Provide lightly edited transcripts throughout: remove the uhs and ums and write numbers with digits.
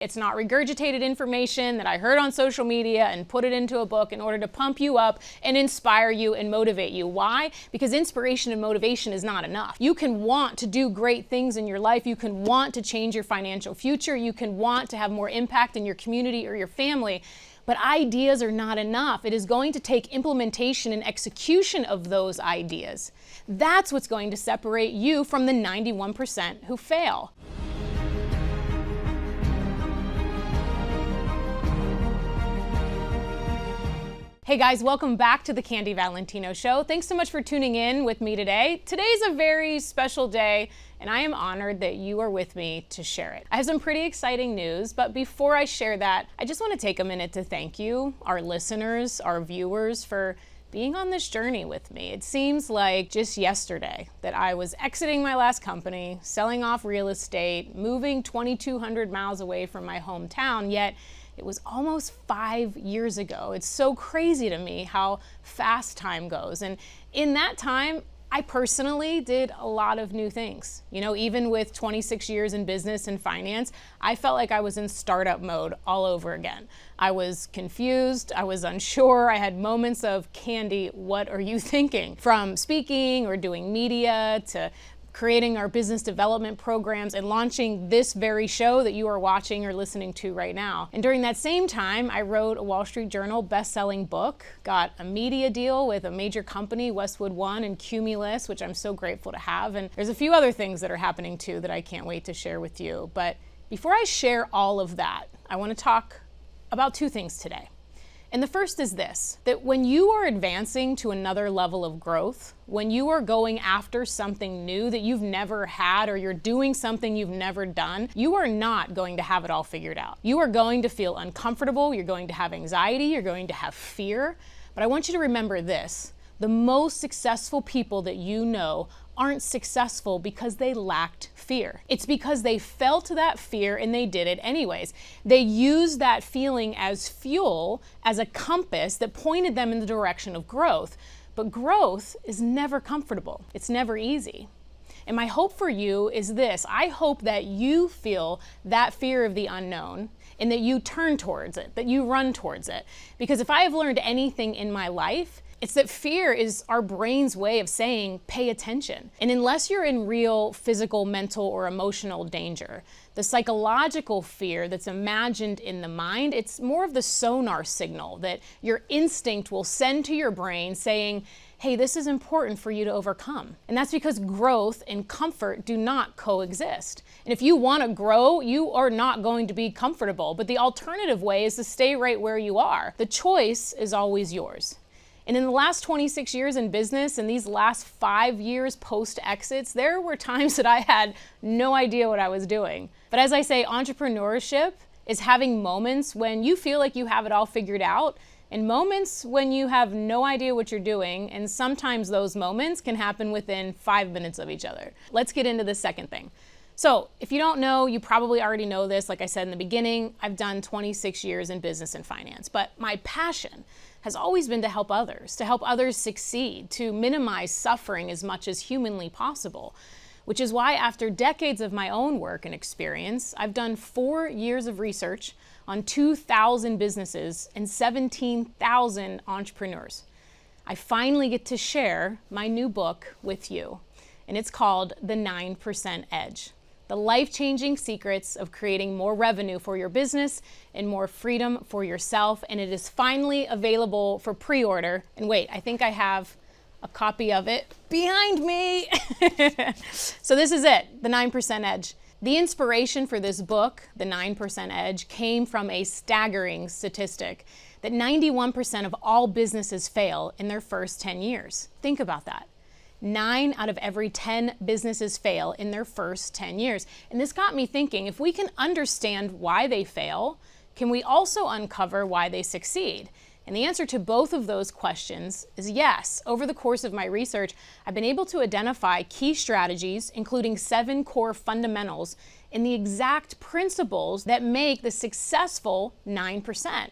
It's not regurgitated information that I heard on social media and put it into a book in order to pump you up and inspire you and motivate you. Why? Because inspiration and motivation is not enough. You can want to do great things in your life. You can want to change your financial future. You can want to have more impact in your community or your family. But ideas are not enough. It is going to take implementation and execution of those ideas. That's what's going to separate you from the 91% who fail. Hey guys, welcome back to the Candy Valentino Show. Thanks so much for tuning in with me today. Today's a very special day, and I am honored that you are with me to share it. I have some pretty exciting news, but before I share that, I just want to take a minute to thank you, our listeners, our viewers, for being on this journey with me. It seems like just yesterday that I was exiting my last company, selling off real estate, moving 2,200 miles away from my hometown, yet it was almost 5 years ago. It's so crazy to me how fast time goes. And in that time, I personally did a lot of new things. You know, even with 26 years in business and finance, I felt like I was in startup mode all over again. I was confused, I was unsure, I had moments of, Candy, what are you thinking? From speaking or doing media to creating our business development programs and launching this very show that you are watching or listening to right now. And during that same time, I wrote a Wall Street Journal best-selling book, got a media deal with a major company, Westwood One and Cumulus, which I'm so grateful to have. And there's a few other things that are happening too that I can't wait to share with you. But before I share all of that, I want to talk about two things today. And the first is this, that when you are advancing to another level of growth, when you are going after something new that you've never had or you're doing something you've never done, you are not going to have it all figured out. You are going to feel uncomfortable, you're going to have anxiety, you're going to have fear. But I want you to remember this, the most successful people that you know aren't successful because they lacked fear. It's because they felt that fear and they did it anyways. They used that feeling as fuel, as a compass that pointed them in the direction of growth. But growth is never comfortable. It's never easy. And my hope for you is this. I hope that you feel that fear of the unknown and that you turn towards it, that you run towards it. Because if I have learned anything in my life, it's that fear is our brain's way of saying, pay attention. And unless you're in real physical, mental, or emotional danger, the psychological fear that's imagined in the mind, it's more of the sonar signal that your instinct will send to your brain saying, hey, this is important for you to overcome. And that's because growth and comfort do not coexist. And if you want to grow, you are not going to be comfortable. But the alternative way is to stay right where you are. The choice is always yours. And in the last 26 years in business and these last 5 years post-exits, there were times that I had no idea what I was doing. But as I say, entrepreneurship is having moments when you feel like you have it all figured out and moments when you have no idea what you're doing. And sometimes those moments can happen within 5 minutes of each other. Let's get into the second thing. So if you don't know, you probably already know this. Like I said in the beginning, I've done 26 years in business and finance, but my passion has always been to help others succeed, to minimize suffering as much as humanly possible, which is why after decades of my own work and experience, I've done 4 years of research on 2,000 businesses and 17,000 entrepreneurs. I finally get to share my new book with you, and it's called The 9% Edge. The life-changing secrets of creating more revenue for your business and more freedom for yourself. And it is finally available for pre-order. And wait, I think I have a copy of it behind me. So this is it, The 9% Edge. The inspiration for this book, The 9% Edge, came from a staggering statistic that 91% of all businesses fail in their first 10 years. Think about that. 9 out of every 10 businesses fail in their first 10 years. And this got me thinking, if we can understand why they fail, can we also uncover why they succeed? And the answer to both of those questions is yes. Over the course of my research, I've been able to identify key strategies, including 7 core fundamentals, and the exact principles that make the successful 9%.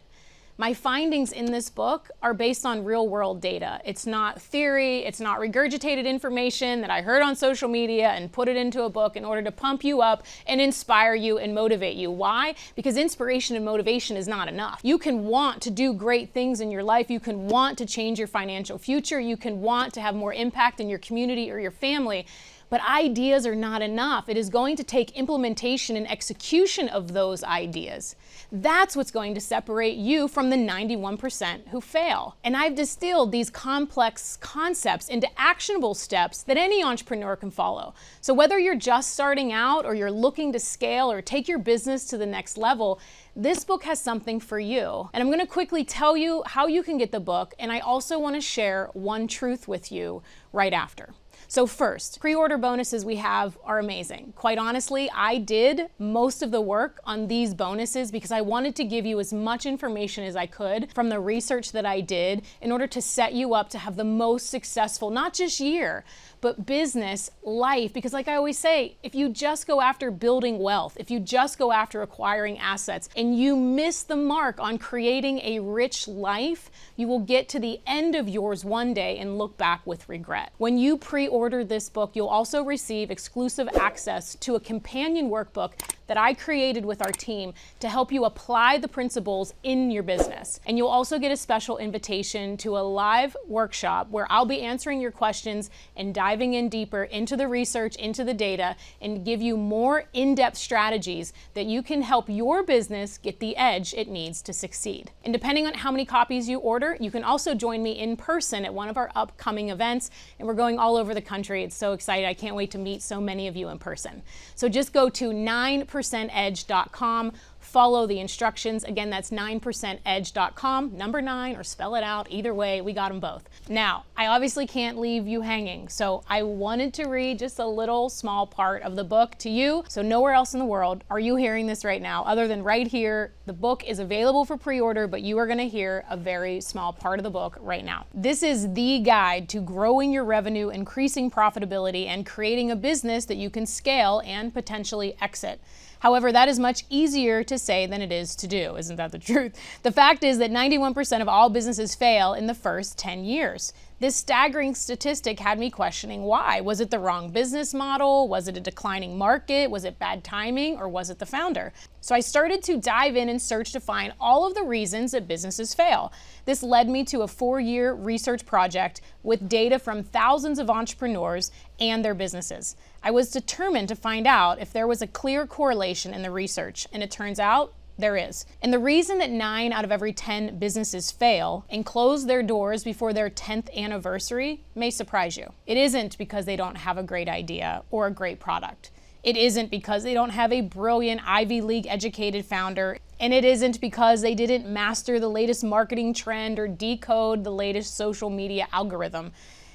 My findings in this book are based on real-world data. It's not theory, it's not regurgitated information that I heard on social media and put it into a book in order to pump you up and inspire you and motivate you. Why? Because inspiration and motivation is not enough. You can want to do great things in your life, you can want to change your financial future, you can want to have more impact in your community or your family, but ideas are not enough. It is going to take implementation and execution of those ideas. That's what's going to separate you from the 91% who fail. And I've distilled these complex concepts into actionable steps that any entrepreneur can follow. So whether you're just starting out or you're looking to scale or take your business to the next level, this book has something for you. And I'm going to quickly tell you how you can get the book, and I also want to share one truth with you right after. So first, pre-order bonuses we have are amazing. Quite honestly, I did most of the work on these bonuses because I wanted to give you as much information as I could from the research that I did in order to set you up to have the most successful, not just year, but business, life. Because like I always say, if you just go after building wealth, if you just go after acquiring assets and you miss the mark on creating a rich life, you will get to the end of yours one day and look back with regret. When you pre-order this book, you'll also receive exclusive access to a companion workbook that I created with our team to help you apply the principles in your business. And you'll also get a special invitation to a live workshop where I'll be answering your questions and diving in deeper into the research, into the data, and give you more in-depth strategies that you can help your business get the edge it needs to succeed. And depending on how many copies you order, you can also join me in person at one of our upcoming events, and we're going all over the country. It's so exciting. I can't wait to meet so many of you in person. So just go to 9%edge.com. Follow the instructions. Again, that's 9%edge.com, number 9, or spell it out. Either way, we got them both. Now, I obviously can't leave you hanging, so I wanted to read just a little small part of the book to you. So nowhere else in the world are you hearing this right now, other than right here. The book is available for pre-order, but you are going to hear a very small part of the book right now. This is the guide to growing your revenue, increasing profitability, and creating a business that you can scale and potentially exit. However, that is much easier to say than it is to do. Isn't that the truth? The fact is that 91% of all businesses fail in the first 10 years. This staggering statistic had me questioning why. Was it the wrong business model? Was it a declining market? Was it bad timing? Or was it the founder? So I started to dive in and search to find all of the reasons that businesses fail. This led me to a 4-year research project with data from thousands of entrepreneurs and their businesses. I was determined to find out if there was a clear correlation in the research, and it turns out there is. And the reason that 9 out of every 10 businesses fail and close their doors before their 10th anniversary may surprise you. It isn't because they don't have a great idea or a great product. It isn't because they don't have a brilliant Ivy League educated founder. And it isn't because they didn't master the latest marketing trend or decode the latest social media algorithm.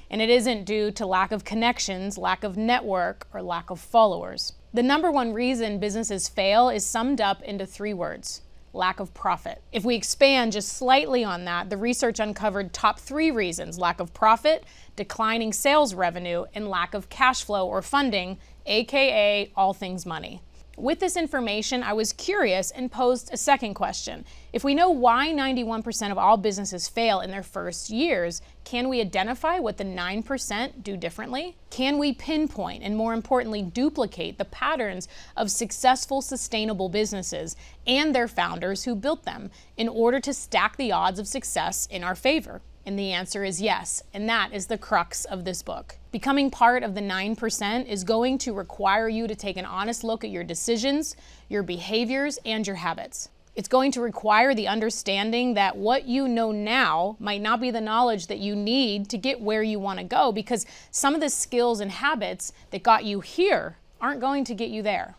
And it isn't due to lack of connections, lack of network, or lack of followers. The number one reason businesses fail is summed up into 3 words: lack of profit. If we expand just slightly on that, the research uncovered top 3 reasons: lack of profit, declining sales revenue, and lack of cash flow or funding, aka all things money. With this information, I was curious and posed a second question. If we know why 91% of all businesses fail in their first years, can we identify what the 9% do differently? Can we pinpoint and, more importantly, duplicate the patterns of successful, sustainable businesses and their founders who built them in order to stack the odds of success in our favor? And the answer is yes, and that is the crux of this book. Becoming part of the 9% is going to require you to take an honest look at your decisions, your behaviors, and your habits. It's going to require the understanding that what you know now might not be the knowledge that you need to get where you want to go, because some of the skills and habits that got you here aren't going to get you there.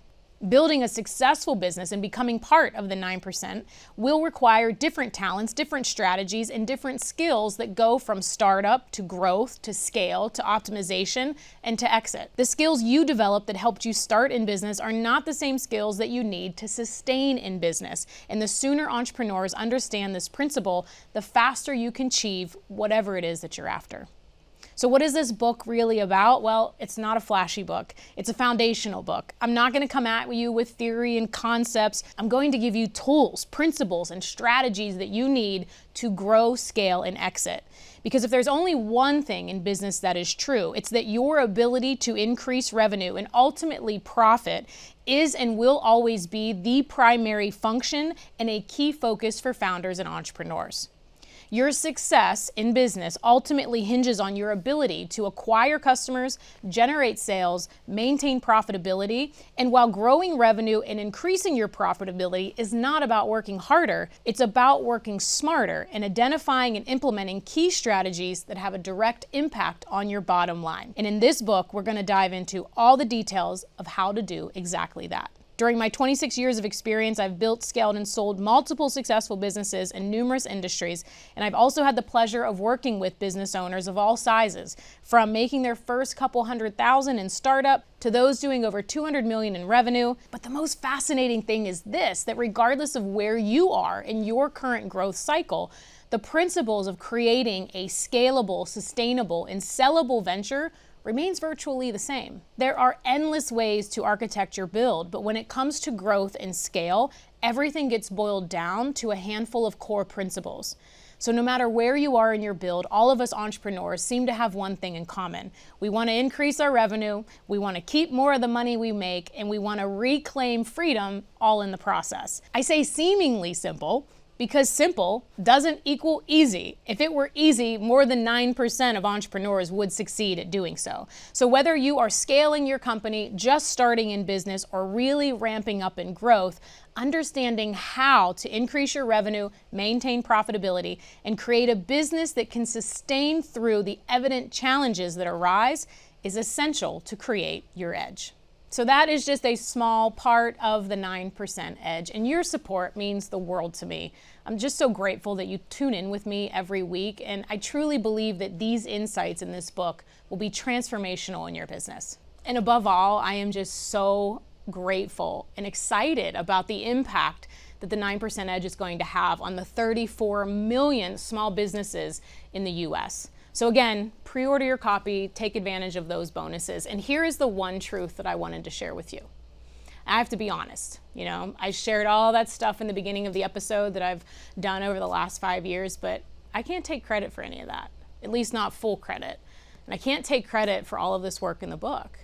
Building a successful business and becoming part of the 9% will require different talents, different strategies, and different skills that go from startup to growth to scale to optimization and to exit. The skills you developed that helped you start in business are not the same skills that you need to sustain in business. And the sooner entrepreneurs understand this principle, the faster you can achieve whatever it is that you're after. So what is this book really about? Well, it's not a flashy book. It's a foundational book. I'm not going to come at you with theory and concepts. I'm going to give you tools, principles, and strategies that you need to grow, scale, and exit. Because if there's only one thing in business that is true, it's that your ability to increase revenue and ultimately profit is and will always be the primary function and a key focus for founders and entrepreneurs. Your success in business ultimately hinges on your ability to acquire customers, generate sales, maintain profitability, and while growing revenue and increasing your profitability is not about working harder, it's about working smarter and identifying and implementing key strategies that have a direct impact on your bottom line. And in this book, we're going to dive into all the details of how to do exactly that. During my 26 years of experience, I've built, scaled, and sold multiple successful businesses in numerous industries, and I've also had the pleasure of working with business owners of all sizes, from making their first couple $100,000 in startup to those doing over $200 million in revenue. But the most fascinating thing is this, that regardless of where you are in your current growth cycle, the principles of creating a scalable, sustainable, and sellable venture remains virtually the same. There are endless ways to architect your build, but when it comes to growth and scale, everything gets boiled down to a handful of core principles. So no matter where you are in your build, all of us entrepreneurs seem to have one thing in common. We want to increase our revenue, we want to keep more of the money we make, and we want to reclaim freedom all in the process. I say seemingly simple, because simple doesn't equal easy. If it were easy, more than 9% of entrepreneurs would succeed at doing so. So whether you are scaling your company, just starting in business, or really ramping up in growth, understanding how to increase your revenue, maintain profitability, and create a business that can sustain through the evident challenges that arise is essential to create your edge. So that is just a small part of the 9% edge, and your support means the world to me. I'm just so grateful that you tune in with me every week, and I truly believe that these insights in this book will be transformational in your business. And above all, I am just so grateful and excited about the impact that the 9% edge is going to have on the 34 million small businesses in the US. So again, pre-order your copy, take advantage of those bonuses. And here is the one truth that I wanted to share with you. I have to be honest, I shared all that stuff in the beginning of the episode that I've done over the last 5 years, but I can't take credit for any of that, at least not full credit. And I can't take credit for all of this work in the book.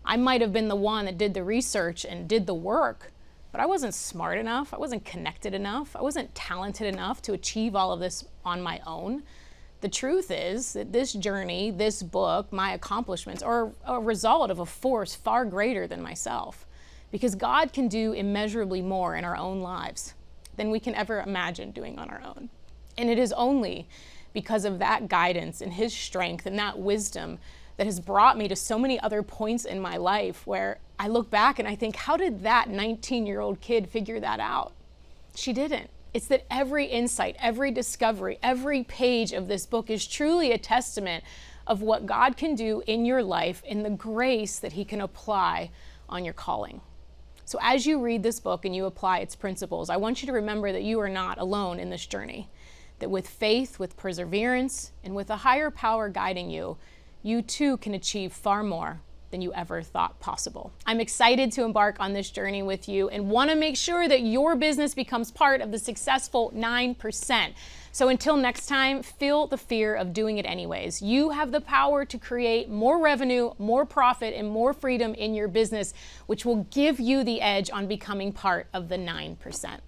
I might have been the one that did the research and did the work, but I wasn't smart enough, I wasn't connected enough, I wasn't talented enough to achieve all of this on my own. The truth is that this journey, this book, my accomplishments are a result of a force far greater than myself, because God can do immeasurably more in our own lives than we can ever imagine doing on our own. And it is only because of that guidance and His strength and that wisdom that has brought me to so many other points in my life where I look back and I think, how did that 19-year-old kid figure that out? She didn't. It's that every insight, every discovery, every page of this book is truly a testament of what God can do in your life and the grace that He can apply on your calling. So as you read this book and you apply its principles, I want you to remember that you are not alone in this journey, that with faith, with perseverance, and with a higher power guiding you, you too can achieve far more than you ever thought possible. I'm excited to embark on this journey with you and want to make sure that your business becomes part of the successful 9%. So until next time, feel the fear of doing it anyways. You have the power to create more revenue, more profit, and more freedom in your business, which will give you the edge on becoming part of the 9%.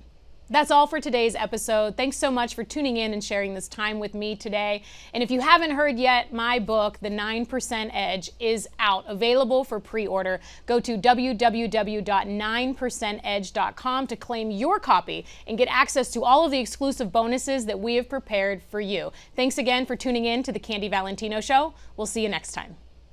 That's all for today's episode. Thanks so much for tuning in and sharing this time with me today. And if you haven't heard yet, my book, The 9% Edge, is out, available for pre-order. Go to www.9percentedge.com to claim your copy and get access to all of the exclusive bonuses that we have prepared for you. Thanks again for tuning in to the Candy Valentino Show. We'll see you next time.